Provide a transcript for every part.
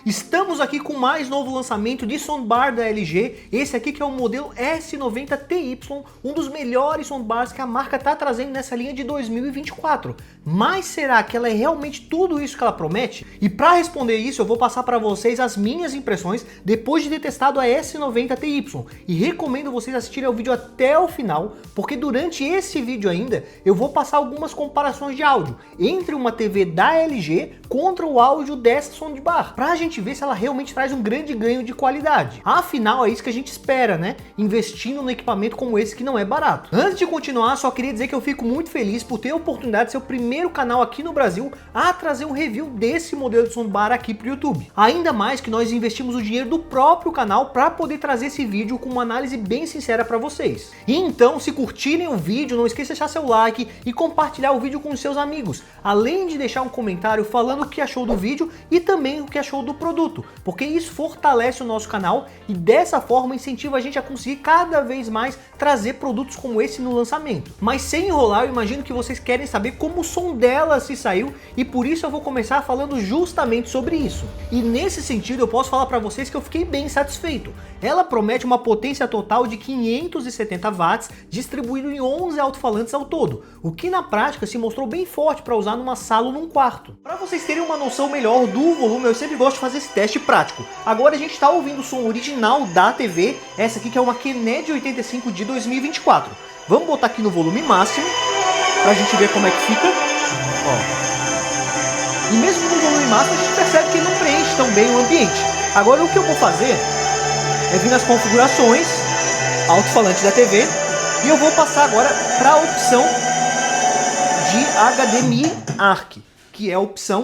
Estamos aqui com mais novo lançamento de soundbar da LG, esse aqui que é o modelo S90TY, um dos melhores soundbars que a marca está trazendo nessa linha de 2024. Mas será que ela é realmente tudo isso que ela promete? E para responder isso eu vou passar para vocês as minhas impressões depois de ter testado a S90TY. E recomendo vocês assistirem ao vídeo até o final, porque durante esse vídeo ainda eu vou passar algumas comparações de áudio entre uma TV da LG contra o áudio dessa soundbar, pra gente ver se ela realmente traz um grande ganho de qualidade. Afinal, é isso que a gente espera, né? Investindo num equipamento como esse que não é barato. Antes de continuar, só queria dizer que eu fico muito feliz por ter a oportunidade de ser o primeiro canal aqui no Brasil a trazer um review desse modelo de soundbar aqui pro YouTube. Ainda mais que nós investimos o dinheiro do próprio canal para poder trazer esse vídeo com uma análise bem sincera para vocês. E então, se curtirem o vídeo, não esqueça de deixar seu like e compartilhar o vídeo com os seus amigos, além de deixar um comentário falando o que achou do vídeo e também o que achou do produto, porque isso fortalece o nosso canal e dessa forma incentiva a gente a conseguir cada vez mais trazer produtos como esse no lançamento. Mas sem enrolar, eu imagino que vocês querem saber como o som dela se saiu e por isso eu vou começar falando justamente sobre isso. E nesse sentido eu posso falar para vocês que eu fiquei bem satisfeito. Ela promete uma potência total de 570 watts distribuído em 11 alto-falantes ao todo, o que na prática se mostrou bem forte para usar numa sala ou num quarto. Para vocês terem uma noção melhor do volume, eu sempre gosto de fazer esse teste prático. Agora a gente está ouvindo o som original da TV, essa aqui que é uma Kennedy 85 de 2024. Vamos botar aqui no volume máximo, para a gente ver como é que fica. Ó. E mesmo no volume máximo a gente percebe que ele não preenche tão bem o ambiente. Agora o que eu vou fazer é vir nas configurações, alto-falante da TV, e eu vou passar agora para a opção de HDMI ARC, que é a opção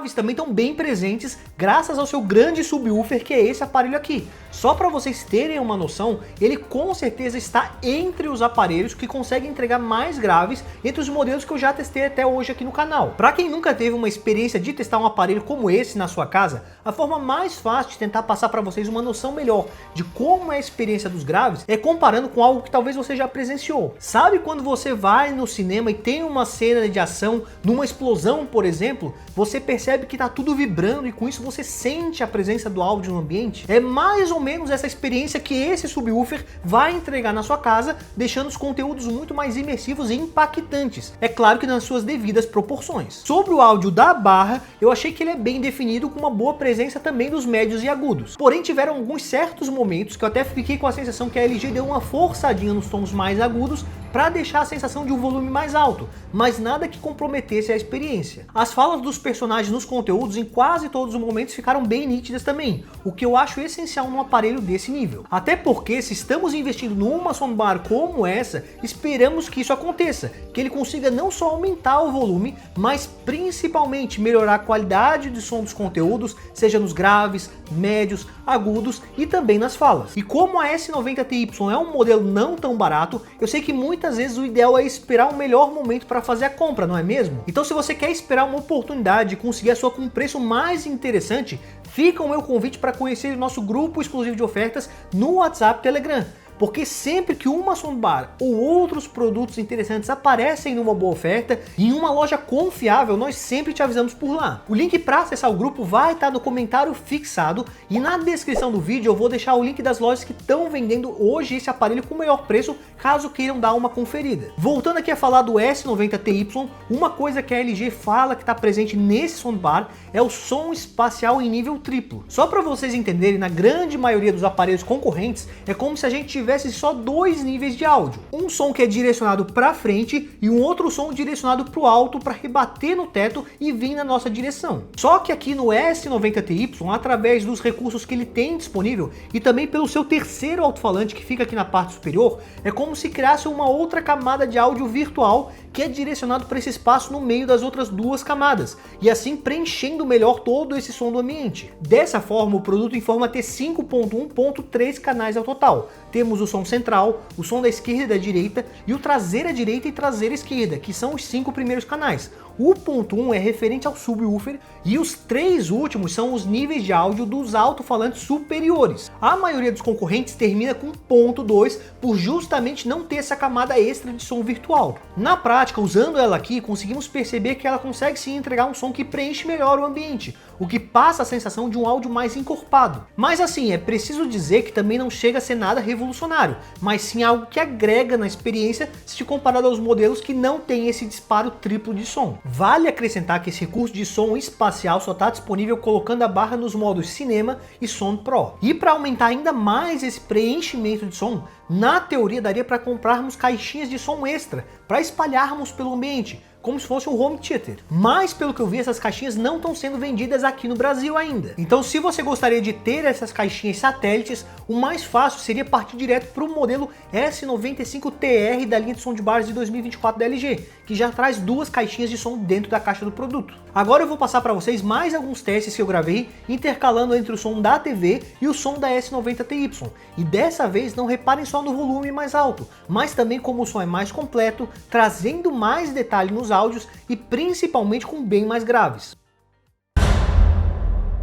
graves também estão bem presentes graças ao seu grande subwoofer, que é esse aparelho aqui. Só para vocês terem uma noção, ele com certeza está entre os aparelhos que conseguem entregar mais graves entre os modelos que eu já testei até hoje aqui no canal. Para quem nunca teve uma experiência de testar um aparelho como esse na sua casa, a forma mais fácil de tentar passar para vocês uma noção melhor de como é a experiência dos graves é comparando com algo que talvez você já presenciou. Sabe quando você vai no cinema e tem uma cena de ação, numa explosão, por exemplo, você percebe que tá tudo vibrando e com isso você sente a presença do áudio no ambiente? É mais ou menos essa experiência que esse subwoofer vai entregar na sua casa, deixando os conteúdos muito mais imersivos e impactantes. É claro que nas suas devidas proporções. Sobre o áudio da barra, eu achei que ele é bem definido, com uma boa presença também dos médios e agudos. Porém, tiveram alguns certos momentos que eu até fiquei com a sensação que a LG deu uma forçadinha nos tons mais agudos para deixar a sensação de um volume mais alto, mas nada que comprometesse a experiência. As falas dos personagens nos conteúdos em quase todos os momentos ficaram bem nítidas também, o que eu acho essencial num aparelho desse nível. Até porque se estamos investindo numa soundbar como essa, esperamos que isso aconteça, que ele consiga não só aumentar o volume, mas principalmente melhorar a qualidade de som dos conteúdos, seja nos graves, médios, agudos e também nas falas. E como a S90TY é um modelo não tão barato, eu sei que muitas vezes o ideal é esperar o melhor momento para fazer a compra, não é mesmo? Então se você quer esperar uma oportunidade de conseguir a sua com um preço mais interessante, fica o meu convite para conhecer o nosso grupo exclusivo de ofertas no WhatsApp e Telegram. Porque sempre que uma soundbar ou outros produtos interessantes aparecem numa boa oferta, em uma loja confiável, nós sempre te avisamos por lá. O link para acessar o grupo vai estar no comentário fixado e na descrição do vídeo eu vou deixar o link das lojas que estão vendendo hoje esse aparelho com o melhor preço, caso queiram dar uma conferida. Voltando aqui a falar do S90TY, uma coisa que a LG fala que está presente nesse soundbar é o som espacial em nível triplo. Só para vocês entenderem, na grande maioria dos aparelhos concorrentes, é como se a gente tivesse só dois níveis de áudio. Um som que é direcionado para frente e um outro som direcionado para o alto para rebater no teto e vir na nossa direção. Só que aqui no S90TY, através dos recursos que ele tem disponível e também pelo seu terceiro alto-falante que fica aqui na parte superior, é como se criasse uma outra camada de áudio virtual que é direcionado para esse espaço no meio das outras duas camadas, e assim preenchendo melhor todo esse som do ambiente. Dessa forma, o produto informa ter 5.1.3 canais ao total. Temos o som central, o som da esquerda e da direita, e o traseira direita e traseira esquerda, que são os 5 primeiros canais. O ponto 1 é referente ao subwoofer e os 3 últimos são os níveis de áudio dos alto-falantes superiores. A maioria dos concorrentes termina com ponto 2 por justamente não ter essa camada extra de som virtual. Na prática, usando ela aqui, conseguimos perceber que ela consegue sim entregar um som que preenche melhor o ambiente, o que passa a sensação de um áudio mais encorpado. Mas assim, é preciso dizer que também não chega a ser nada revolucionário, mas sim algo que agrega na experiência se comparado aos modelos que não têm esse disparo triplo de som. Vale acrescentar que esse recurso de som espacial só está disponível colocando a barra nos modos Cinema e Sound Pro. E para aumentar ainda mais esse preenchimento de som, na teoria daria para comprarmos caixinhas de som extra para espalharmos pelo ambiente, como se fosse um home theater. Mas pelo que eu vi, essas caixinhas não estão sendo vendidas aqui no Brasil ainda. Então se você gostaria de ter essas caixinhas satélites, o mais fácil seria partir direto para o modelo S95TR da linha de soundbars de 2024 da LG, que já traz 2 caixinhas de som dentro da caixa do produto. Agora eu vou passar para vocês mais alguns testes que eu gravei, intercalando entre o som da TV e o som da S90TY. E dessa vez não reparem só no volume mais alto, mas também como o som é mais completo, trazendo mais detalhe nos áudios e principalmente com bem mais graves.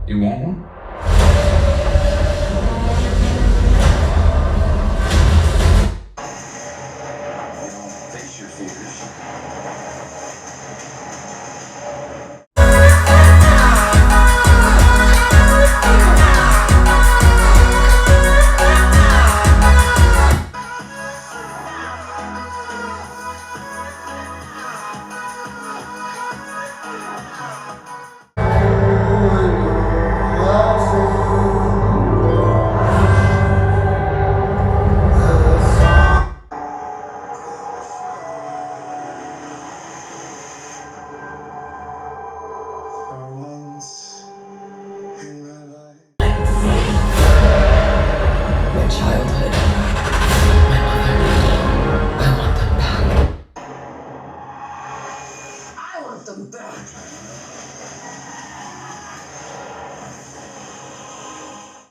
You want one? Face your fears.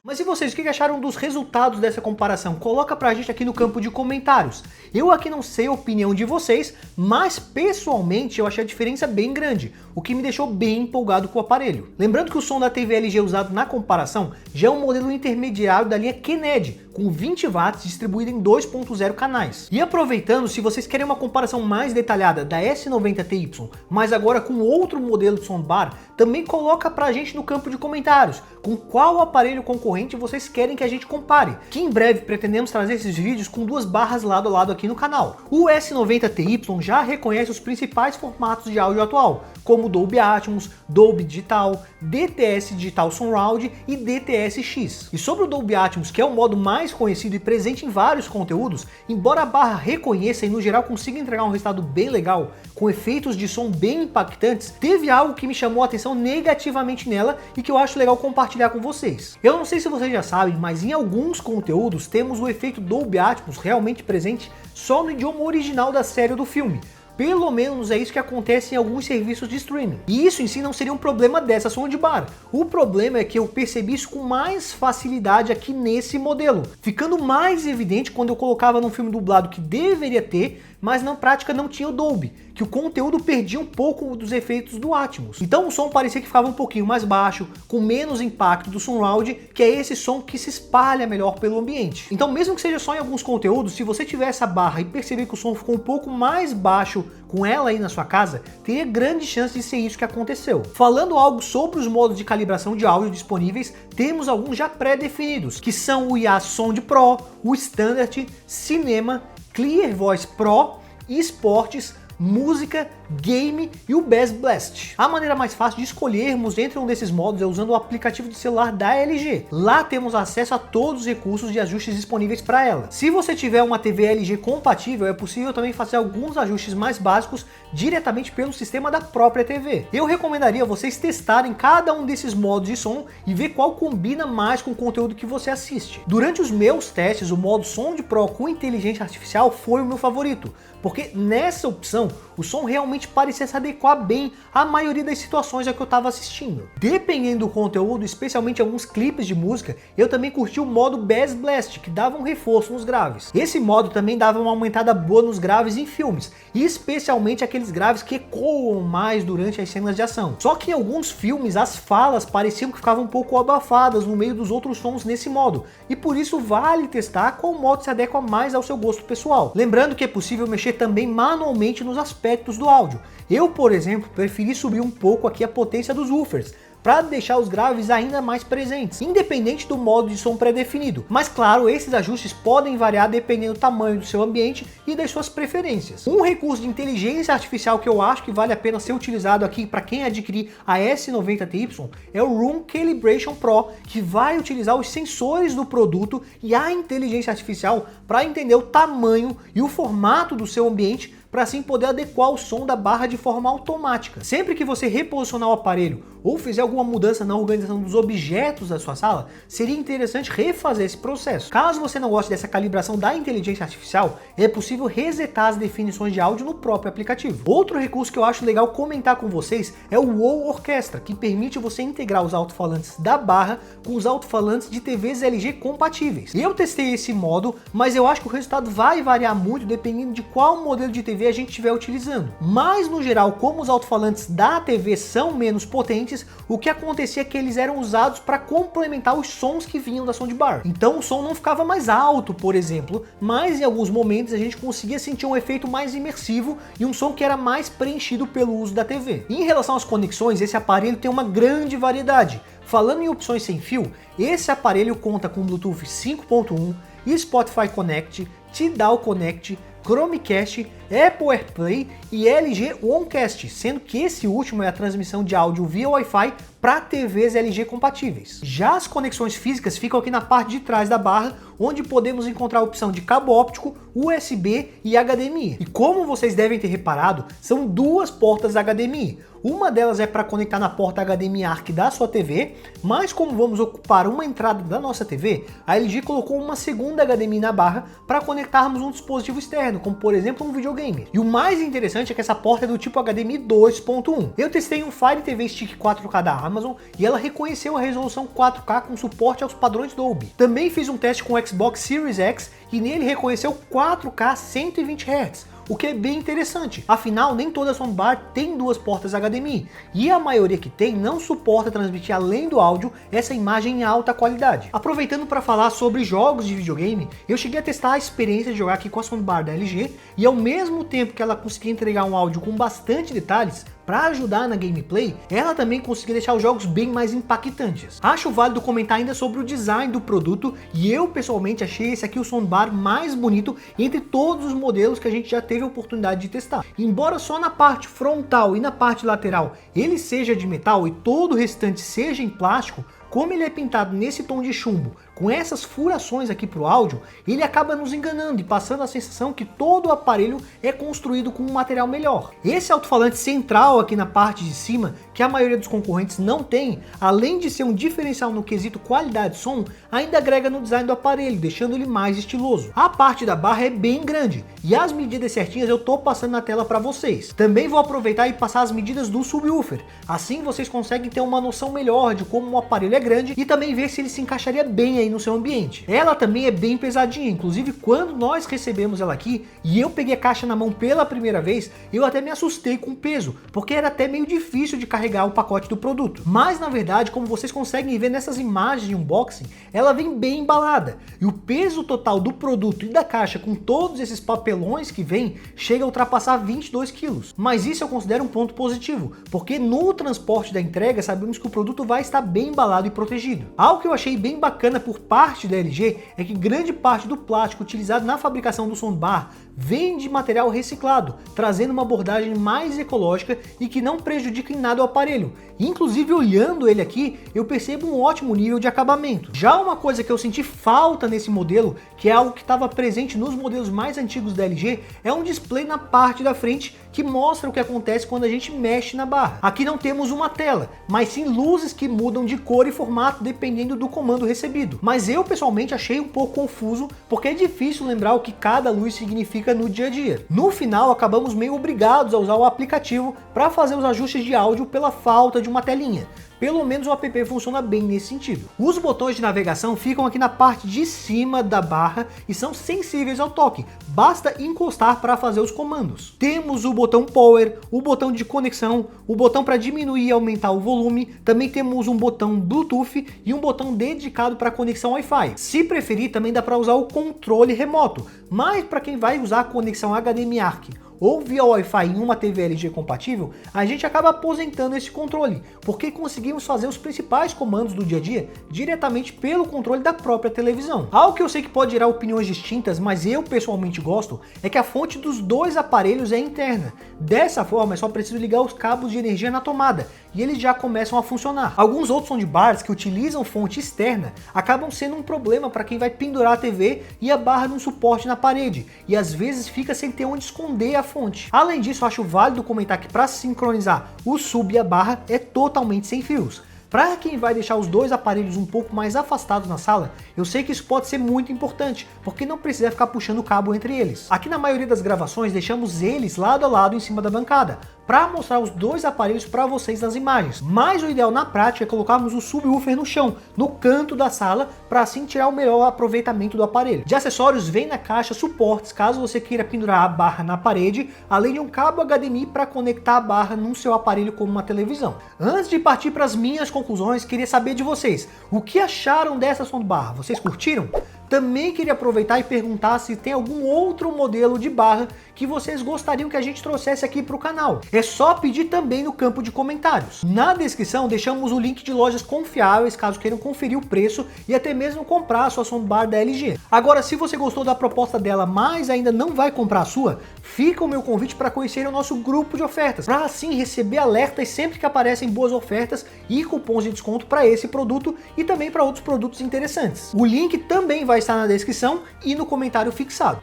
Mas e vocês, o que acharam dos resultados dessa comparação? Coloca pra gente aqui no campo de comentários. Eu aqui não sei a opinião de vocês, mas pessoalmente eu achei a diferença bem grande, o que me deixou bem empolgado com o aparelho. Lembrando que o som da TV LG usado na comparação já é um modelo intermediário da linha Kennedy, com 20 watts distribuído em 2.0 canais. E aproveitando, se vocês querem uma comparação mais detalhada da S90TY, mas agora com outro modelo de soundbar, também coloca pra gente no campo de comentários com qual aparelho concorrente vocês querem que a gente compare, que em breve pretendemos trazer esses vídeos com 2 barras lado a lado aqui no canal. O S90TY já reconhece os principais formatos de áudio atual, como Dolby Atmos, Dolby Digital, DTS Digital Surround e DTS-X. E sobre o Dolby Atmos, que é o modo mais conhecido e presente em vários conteúdos, embora a barra reconheça e no geral consiga entregar um resultado bem legal, com efeitos de som bem impactantes, teve algo que me chamou a atenção negativamente nela e que eu acho legal compartilhar com vocês. Eu não sei se vocês já sabem, mas em alguns conteúdos temos o efeito Dolby Atmos realmente presente só no idioma original da série ou do filme. Pelo menos é isso que acontece em alguns serviços de streaming. E isso em si não seria um problema dessa soundbar. O problema é que eu percebi isso com mais facilidade aqui nesse modelo, ficando mais evidente quando eu colocava num filme dublado que deveria ter, mas na prática não tinha o Dolby, que o conteúdo perdia um pouco dos efeitos do Atmos. Então o som parecia que ficava um pouquinho mais baixo, com menos impacto do surround, que é esse som que se espalha melhor pelo ambiente. Então mesmo que seja só em alguns conteúdos, se você tiver essa barra e perceber que o som ficou um pouco mais baixo com ela aí na sua casa, teria grande chance de ser isso que aconteceu. Falando algo sobre os modos de calibração de áudio disponíveis, temos alguns já pré-definidos, que são o IA Sound Pro, o Standard, Cinema, Clear Voice Pro, Esportes, Música, Game e o Bass Blast. A maneira mais fácil de escolhermos entre um desses modos é usando o aplicativo de celular da LG. Lá temos acesso a todos os recursos de ajustes disponíveis para ela. Se você tiver uma TV LG compatível, é possível também fazer alguns ajustes mais básicos diretamente pelo sistema da própria TV. Eu recomendaria vocês testarem cada um desses modos de som e ver qual combina mais com o conteúdo que você assiste. Durante os meus testes, o modo Sound Pro com inteligência artificial foi o meu favorito, porque nessa opção o som realmente parecia se adequar bem à maioria das situações a que eu estava assistindo. Dependendo do conteúdo, especialmente alguns clipes de música, eu também curti o modo Bass Blast, que dava um reforço nos graves. Esse modo também dava uma aumentada boa nos graves em filmes, e especialmente aqueles graves que ecoam mais durante as cenas de ação. Só que em alguns filmes as falas pareciam que ficavam um pouco abafadas no meio dos outros sons nesse modo, e por isso vale testar qual modo se adequa mais ao seu gosto pessoal. Lembrando que é possível mexer também manualmente nos aspectos do áudio. Eu, por exemplo, preferi subir um pouco aqui a potência dos woofers, para deixar os graves ainda mais presentes, independente do modo de som pré-definido. Mas claro, esses ajustes podem variar dependendo do tamanho do seu ambiente e das suas preferências. Um recurso de inteligência artificial que eu acho que vale a pena ser utilizado aqui para quem adquirir a S90TY é o Room Calibration Pro, que vai utilizar os sensores do produto e a inteligência artificial para entender o tamanho e o formato do seu ambiente, para assim poder adequar o som da barra de forma automática. Sempre que você reposicionar o aparelho ou fizer alguma mudança na organização dos objetos da sua sala, seria interessante refazer esse processo. Caso você não goste dessa calibração da inteligência artificial, é possível resetar as definições de áudio no próprio aplicativo. Outro recurso que eu acho legal comentar com vocês é o Wall Orchestra, que permite você integrar os alto-falantes da barra com os alto-falantes de TVs LG compatíveis. Eu testei esse modo, mas eu acho que o resultado vai variar muito dependendo de qual modelo de TV a gente estiver utilizando. Mas no geral, como os alto-falantes da TV são menos potentes, o que acontecia é que eles eram usados para complementar os sons que vinham da soundbar. Então o som não ficava mais alto, por exemplo, mas em alguns momentos a gente conseguia sentir um efeito mais imersivo e um som que era mais preenchido pelo uso da TV. Em relação às conexões, esse aparelho tem uma grande variedade. Falando em opções sem fio, esse aparelho conta com Bluetooth 5.1, Spotify Connect, Tidal Connect, Chromecast, Apple AirPlay e LG OneCast, sendo que esse último é a transmissão de áudio via Wi-Fi para TVs LG compatíveis. Já as conexões físicas ficam aqui na parte de trás da barra, onde podemos encontrar a opção de cabo óptico, USB e HDMI. E como vocês devem ter reparado, são duas portas HDMI. Uma delas é para conectar na porta HDMI ARC da sua TV, mas como vamos ocupar uma entrada da nossa TV, a LG colocou uma segunda HDMI na barra para conectarmos um dispositivo externo, como por exemplo um videogame. E o mais interessante é que essa porta é do tipo HDMI 2.1. Eu testei um Fire TV Stick 4K da Amazon e ela reconheceu a resolução 4K com suporte aos padrões Dolby. Também fiz um teste com o Xbox Series X e nele reconheceu 4K 120 Hz. O que é bem interessante, afinal nem toda soundbar tem duas portas HDMI, e a maioria que tem não suporta transmitir além do áudio essa imagem em alta qualidade. Aproveitando para falar sobre jogos de videogame, eu cheguei a testar a experiência de jogar aqui com a soundbar da LG, e ao mesmo tempo que ela conseguia entregar um áudio com bastante detalhes, para ajudar na gameplay, ela também conseguia deixar os jogos bem mais impactantes. Acho válido comentar ainda sobre o design do produto, e eu pessoalmente achei esse aqui o soundbar mais bonito entre todos os modelos que a gente já teve a oportunidade de testar. Embora só na parte frontal e na parte lateral ele seja de metal e todo o restante seja em plástico, como ele é pintado nesse tom de chumbo, com essas furações aqui para o áudio, ele acaba nos enganando e passando a sensação que todo o aparelho é construído com um material melhor. Esse alto-falante central aqui na parte de cima, que a maioria dos concorrentes não tem, além de ser um diferencial no quesito qualidade de som, ainda agrega no design do aparelho, deixando ele mais estiloso. A parte da barra é bem grande, e as medidas certinhas eu tô passando na tela para vocês. Também vou aproveitar e passar as medidas do subwoofer, assim vocês conseguem ter uma noção melhor de como o aparelho é grande e também ver se ele se encaixaria bem aí no seu ambiente. Ela também é bem pesadinha, inclusive quando nós recebemos ela aqui e eu peguei a caixa na mão pela primeira vez, eu até me assustei com o peso, porque era até meio difícil de carregar o pacote do produto. Mas na verdade, como vocês conseguem ver nessas imagens de unboxing, ela vem bem embalada, e o peso total do produto e da caixa com todos esses papelões que vem, chega a ultrapassar 22 kg. Mas isso eu considero um ponto positivo, porque no transporte da entrega sabemos que o produto vai estar bem embalado e protegido. Algo que eu achei bem bacana por parte da LG é que grande parte do plástico utilizado na fabricação do soundbar vem de material reciclado, trazendo uma abordagem mais ecológica e que não prejudica em nada o aparelho. Inclusive olhando ele aqui, eu percebo um ótimo nível de acabamento. Já uma coisa que eu senti falta nesse modelo, que é algo que estava presente nos modelos mais antigos da LG, é um display na parte da frente que mostra o que acontece quando a gente mexe na barra. Aqui não temos uma tela, mas sim luzes que mudam de cor e formato dependendo do comando recebido. Mas eu pessoalmente achei um pouco confuso, porque é difícil lembrar o que cada luz significa no dia a dia. No final, acabamos meio obrigados a usar o aplicativo para fazer os ajustes de áudio pela falta de uma telinha. Pelo menos o app funciona bem nesse sentido. Os botões de navegação ficam aqui na parte de cima da barra e são sensíveis ao toque, basta encostar para fazer os comandos. Temos o botão Power, o botão de conexão, o botão para diminuir e aumentar o volume, também temos um botão Bluetooth e um botão dedicado para conexão Wi-Fi. Se preferir, também dá para usar o controle remoto, mas para quem vai usar a conexão HDMI ARC ou via Wi-Fi em uma TV LG compatível, a gente acaba aposentando esse controle, porque conseguimos fazer os principais comandos do dia a dia diretamente pelo controle da própria televisão. Algo que eu sei que pode gerar opiniões distintas, mas eu pessoalmente gosto, é que a fonte dos dois aparelhos é interna. Dessa forma, é só preciso ligar os cabos de energia na tomada, e eles já começam a funcionar. Alguns outros soundbars que utilizam fonte externa acabam sendo um problema para quem vai pendurar a TV e a barra num suporte na parede, e às vezes fica sem ter onde esconder a fonte. Além disso, acho válido comentar que para sincronizar o sub e a barra é totalmente sem fios. Para quem vai deixar os dois aparelhos um pouco mais afastados na sala, eu sei que isso pode ser muito importante, porque não precisa ficar puxando o cabo entre eles. Aqui na maioria das gravações deixamos eles lado a lado em cima da bancada, para mostrar os dois aparelhos para vocês nas imagens. Mas o ideal na prática é colocarmos o subwoofer no chão, no canto da sala, para assim tirar o melhor aproveitamento do aparelho. De acessórios vem na caixa suportes, caso você queira pendurar a barra na parede, além de um cabo HDMI para conectar a barra no seu aparelho como uma televisão. Antes de partir para as minhas conclusões, queria saber de vocês, o que acharam dessa soundbar? Vocês curtiram? Também queria aproveitar e perguntar se tem algum outro modelo de barra que vocês gostariam que a gente trouxesse aqui para o canal. É só pedir também no campo de comentários. Na descrição deixamos o link de lojas confiáveis, caso queiram conferir o preço e até mesmo comprar a sua soundbar da LG. Agora, se você gostou da proposta dela, mas ainda não vai comprar a sua, fica o meu convite para conhecer o nosso grupo de ofertas, para assim receber alertas sempre que aparecem boas ofertas e cupons de desconto para esse produto e também para outros produtos interessantes. O link também vai estar na descrição e no comentário fixado.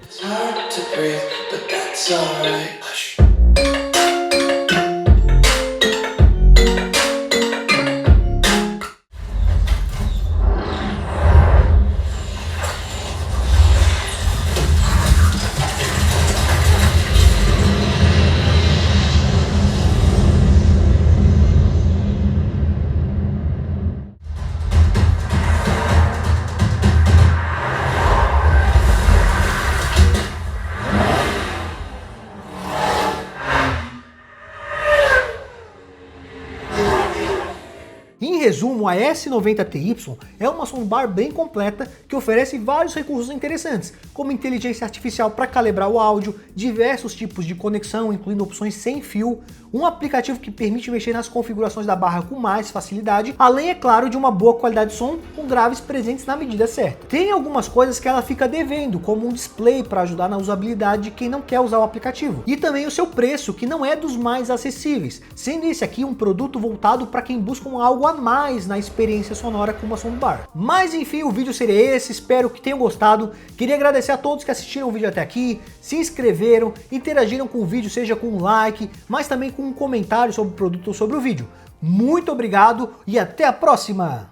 Em resumo, a S90TY é uma soundbar bem completa que oferece vários recursos interessantes, como inteligência artificial para calibrar o áudio, diversos tipos de conexão, incluindo opções sem fio, um aplicativo que permite mexer nas configurações da barra com mais facilidade, além, é claro, de uma boa qualidade de som com graves presentes na medida certa. Tem algumas coisas que ela fica devendo, como um display para ajudar na usabilidade de quem não quer usar o aplicativo, e também o seu preço, que não é dos mais acessíveis, sendo esse aqui um produto voltado para quem busca algo a mais na experiência sonora com uma soundbar. Mas enfim, o vídeo seria esse, espero que tenham gostado. Queria agradecer a todos que assistiram o vídeo até aqui, se inscreveram, interagiram com o vídeo, seja com um like, mas também com um comentário sobre o produto ou sobre o vídeo. Muito obrigado e até a próxima!